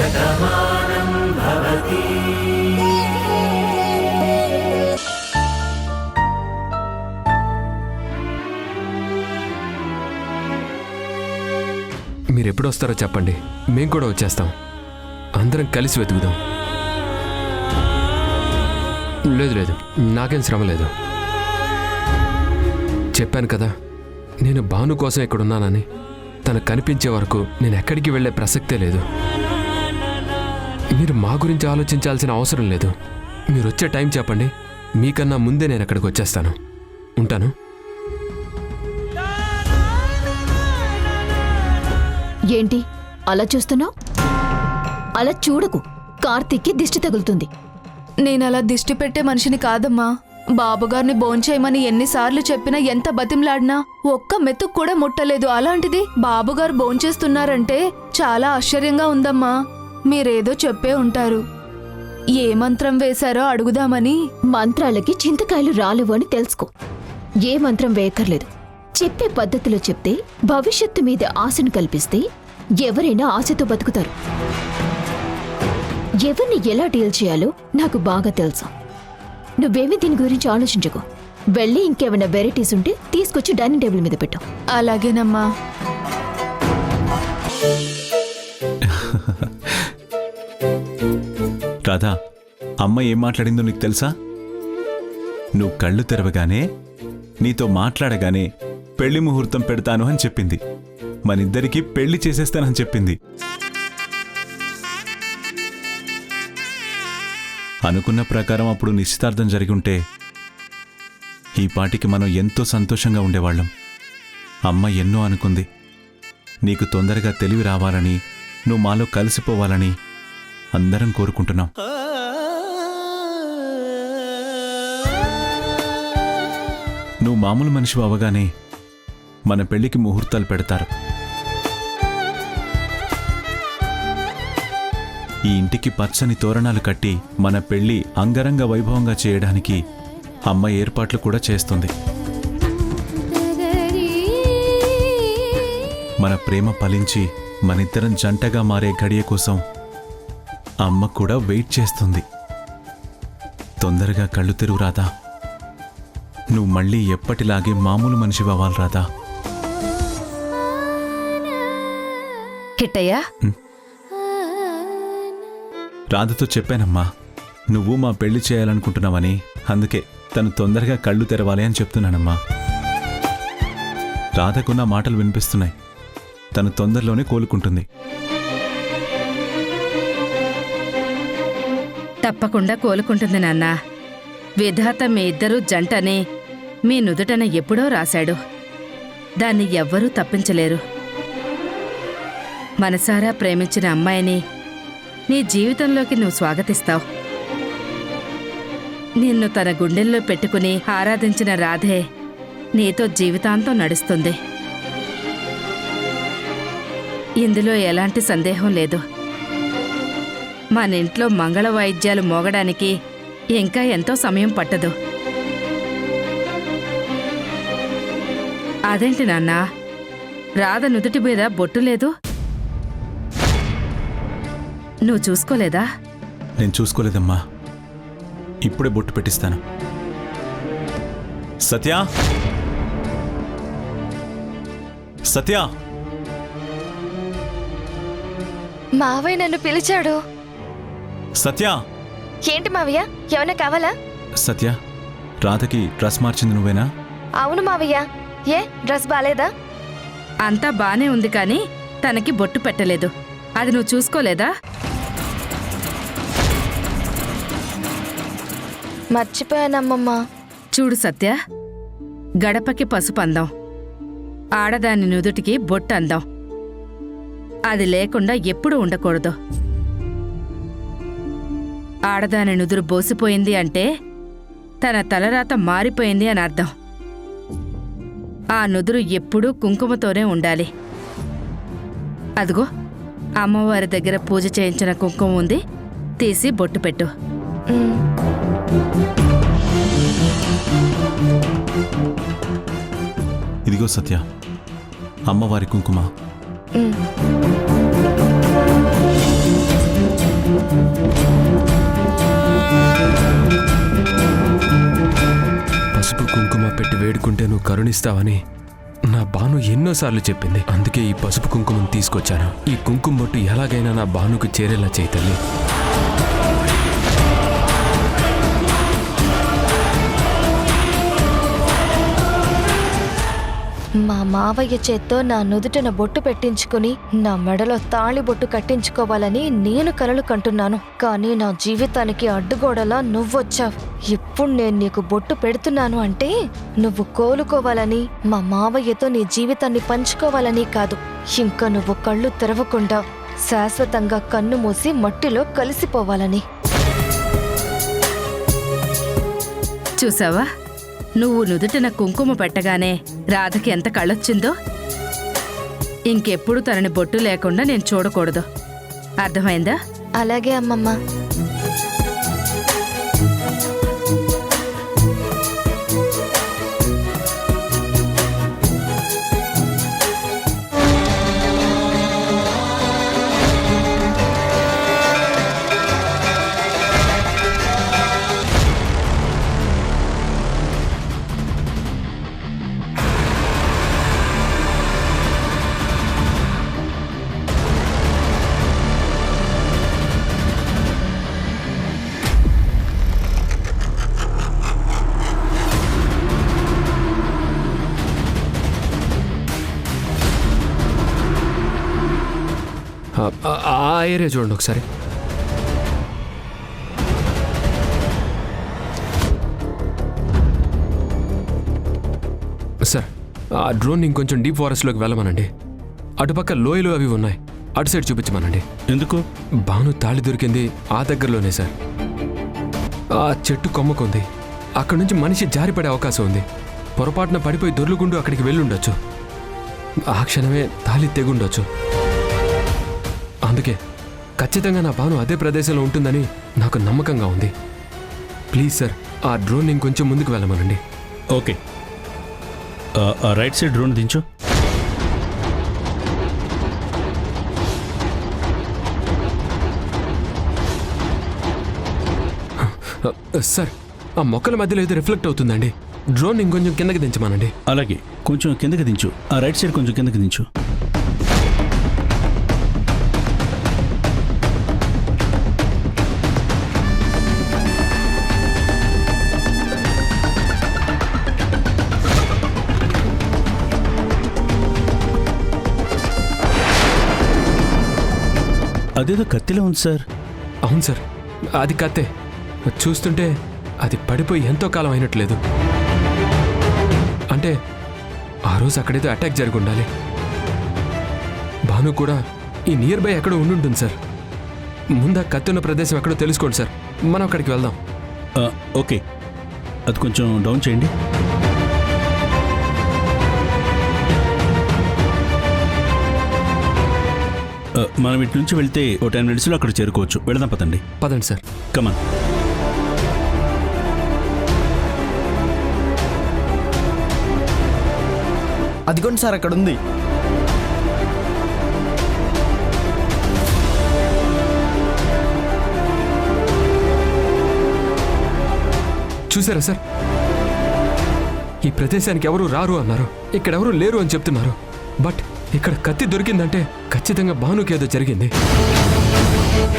శతమానం భవతి. మీరు ఎప్పుడు వస్తారో చెప్పండి, మేము కూడా వచ్చేస్తాం. అందరం కలిసి వెతుకుదాం. లేదు లేదు, నాకేం శ్రమ లేదు. చెప్పాను కదా, నేను భాను కోసం ఇక్కడున్నానని. తను కనిపించే వరకు నేను ఎక్కడికి వెళ్ళే ప్రసక్తే లేదు. మీరు మా గురించి ఆలోచించాల్సిన అవసరం లేదు. మీరు వచ్చే టైం చెప్పండి, మీకన్నా ముందే నేను అక్కడికి వచ్చేస్తాను. ఉంటాను. ఏంటి అలా చూస్తున్నావు? అలా చూడకు, కార్తీక్కి దిష్టి తగులుతుంది. నేనలా దిష్టి పెట్టే మనిషిని కాదమ్మా. బాబుగారిని భోంచేయమని ఎన్నిసార్లు చెప్పినా, ఎంత బతిమలాడినా ఒక్క మెతుకు కూడా ముట్టలేదు. అలాంటిది బాబుగారు భోంచేస్తున్నారంటే చాలా ఆశ్చర్యంగా ఉందమ్మా. మీరేదో చెప్పే ఉంటారు. ఏ మంత్రం వేశారో అడుగుదామని. మంత్రాలకి చింతకాయలు రాలేవు అని తెలుసుకో. ఏ మంత్రం వేయక్కర్లేదు. చెప్పే పద్ధతిలో చెప్తే, భవిష్యత్తు మీద ఆశను కల్పిస్తే ఎవరైనా ఆశతో బతుకుతారు. ఎవరిని ఎలా డీల్ చేయాలో నాకు బాగా తెలుసు. నువ్వేమీ దీని గురించి ఆలోచించకు. వెళ్ళి ఇంకేమైనా వెరైటీస్ ఉంటే తీసుకొచ్చి డైనింగ్ టేబుల్ మీద పెట్టు. అలాగేనమ్మా. రాధా, అమ్మ ఏం మాట్లాడిందో నీకు తెలుసా? నువ్వు కళ్ళు తెరవగానే, నీతో మాట్లాడగానే పెళ్లి ముహూర్తం పెడతాను అని చెప్పింది. మనిద్దరికీ పెళ్లి చేసేస్తానని చెప్పింది. అనుకున్న ప్రకారం అప్పుడు నిశ్చితార్థం జరిగుంటే ఈ పాటికి మనం ఎంతో సంతోషంగా ఉండేవాళ్ళం. అమ్మ ఎన్నో అనుకుంది. నీకు తొందరగా తెలివి రావాలని, నువ్వు మాలో కలిసిపోవాలని అందరం కోరుకుంటున్నాం. నువ్వు మామూలు మనిషి అవగానే మన పెళ్లికి ముహూర్తాలు పెడతారు. ఈ ఇంటికి పచ్చని తోరణాలు కట్టి మన పెళ్లి అంగరంగ వైభవంగా చేయడానికి అమ్మ ఏర్పాట్లు కూడా చేస్తుంది. మన ప్రేమ ఫలించి మనిద్దరం జంటగా మారే గడియ కోసం అమ్మ కూడా వెయిట్ చేస్తుంది. తొందరగా కళ్ళు తెరువు రాధా. నువ్వు మళ్ళీ ఎప్పటిలాగే మామూలు మనిషి అవ్వాలి రాధా. కిట్టయ్య, రాధతో చెప్పానమ్మా, నువ్వు మా పెళ్లి చేయాలనుకుంటున్నావని. అందుకే తను తొందరగా కళ్ళు తెరవాలి అని చెప్తున్నానమ్మా. రాధకున్న మాటలు వినిపిస్తున్నాయి. తను తొందరలోనే కోలుకుంటుంది. తప్పకుండా కోలుకుంటుంది నాన్న. విధాత మీ ఇద్దరూ జంటని మీ నుదుటన ఎప్పుడో రాశాడు. దాన్ని ఎవ్వరూ తప్పించలేరు. మనసారా ప్రేమించిన అమ్మాయిని నీ జీవితంలోకి నువ్వు స్వాగతిస్తావు. నిన్ను తన గుండెల్లో పెట్టుకుని ఆరాధించిన రాధే నీతో జీవితాంతం నడుస్తుంది. ఇందులో ఎలాంటి సందేహం లేదు. మన ఇంట్లో మంగళ వాయిద్యాలు మోగడానికి ఇంకా ఎంతో సమయం పట్టదు. అదేంటి నాన్న, రాధ నుదుటి మీద బొట్టు లేదు? నువ్వు చూసుకోలేదా? నేను చూసుకోలేదమ్మా. ఇప్పుడే బొట్టు పెట్టిస్తాను. సత్య, సత్య! మావయ్య నన్ను పిలిచాడు. సత్య! ఏంటి మావయ్య, ఏమన్నా కావాలా? సత్య, రాధకి డ్రెస్ మార్చింది నువ్వేనా? అవును మావయ్య. ఏ డ్రెస్ బాలేదా? అంతా బానే ఉంది కానీ తనకి బొట్టు పెట్టలేదు. అది నువ్వు చూసుకోలేదా? మర్చిపోయానమ్మమ్మ. చూడు సత్య, గడపకి పసుపు అందం, ఆడదాని నుదుటికి బొట్టు అందం. అది లేకుండా ఎప్పుడూ ఉండకూడదు. ఆడదాని నుదురు బోసిపోయింది అంటే తన తలరాత మారిపోయింది అని అర్థం. ఆ నుదురు ఎప్పుడూ కుంకుమతోనే ఉండాలి. అదిగో అమ్మవారి దగ్గర పూజ చేయించిన కుంకుమ ఉంది, తీసి బొట్టు పెట్టు. ఇదిగో సత్య, అమ్మవారి కుంకుమ. కరుణిస్తావని నా బాను ఎన్నోసార్లు చెప్పింది. అందుకే ఈ పసుపు కుంకుమను తీసుకొచ్చాను. ఈ కుంకుమ బొట్టు ఎలాగైనా నా బానుకు చేరేలా చేయి తల్లి. మా మావయ్య చేత్తో నా నుదుటిన బొట్టు పెట్టించుకుని నా మెడలో తాళి బొట్టు కట్టించుకోవాలని నేను కలలు కంటున్నాను. కానీ నా జీవితానికి అడ్డుగోడలా నువ్వొచ్చావు. ఇప్పుడు నేను నీకు బొట్టు పెడుతున్నాను అంటే నువ్వు కోలుకోవాలని, మా మావయ్యతో నీ జీవితాన్ని పంచుకోవాలని కాదు. ఇంకా నువ్వు కళ్ళు తెరవకుండా శాశ్వతంగా కన్ను మూసి మట్టిలో కలిసిపోవాలని. చూసావా, నువ్వు నుదుటిన కుంకుమ పెట్టగానే రాధకి ఎంత కళ్ళొచ్చిందో. ఇంకెప్పుడు తనని బొట్టు లేకుండా నేను చూడకూడదు. అర్థమైందా? అలాగే అమ్మమ్మ. ఆ ఏరియా చూడండి ఒకసారి. సార్, ఆ డ్రోన్ ఇంకొంచెం డీప్ ఫారెస్ట్లోకి వెళ్ళమనండి. అటుపక్క లోయలు అవి ఉన్నాయి, అటు సైడ్ చూపించమనండి. ఎందుకు? బాను తాళి దొరికింది ఆ దగ్గరలోనే సార్. ఆ చెట్టు కొమ్మకుంది. అక్కడి నుంచి మనిషి జారిపడే అవకాశం ఉంది. పొరపాటున పడిపోయి దొర్లుగుండు అక్కడికి వెళ్ళుండొచ్చు. ఆ క్షణమే తాళి తెగుండొచ్చు. అందుకే ఖచ్చితంగా నా బాను అదే ప్రదేశంలో ఉంటుందని నాకు నమ్మకంగా ఉంది. ప్లీజ్ సార్, ఆ డ్రోన్ ఇంకొంచెం ముందుకు వెళ్ళమనండి. ఓకే, ఆ రైట్ సైడ్ డ్రోన్ దించు. సార్, ఆ మొక్కల మధ్యలో ఏదో రిఫ్లెక్ట్ అవుతుందండి. డ్రోన్ ఇంకొంచెం కిందకి దించమనండి. అలాగే, కొంచెం కిందకి దించు. ఆ రైట్ సైడ్ కొంచెం కిందకి దించు. అదేదో కత్తిలో ఉంది సార్. అవును సార్, అది కత్తే. చూస్తుంటే అది పడిపోయి ఎంతో కాలం అయినట్లేదు. అంటే ఆ రోజు అక్కడేదో అటాక్ జరిగి ఉండాలి. భాను కూడా ఈ నియర్ బై ఎక్కడో ఉండుంటుంది సార్. ముందు ఆ కత్తి ఉన్న ప్రదేశం ఎక్కడో తెలుసుకోండి సార్, మనం అక్కడికి వెళ్దాం. ఓకే, అది కొంచెం డౌన్ చేయండి. మనం ఇటు నుంచి వెళ్తే ఓ 10 minutesలో అక్కడ చేరుకోవచ్చు. వెళదాం, పదండి. పదండి సార్. కమాన్. అదిగోండి సార్, అక్కడ ఉంది. చూసారా సార్, ఈ ప్రదేశానికి ఎవరు రారు అన్నారు, ఇక్కడెవరూ లేరు అని చెప్తున్నారు. బట్ ఇక్కడ కత్తి దొరికిందంటే ఖచ్చితంగా భానుకి ఏదో జరిగింది.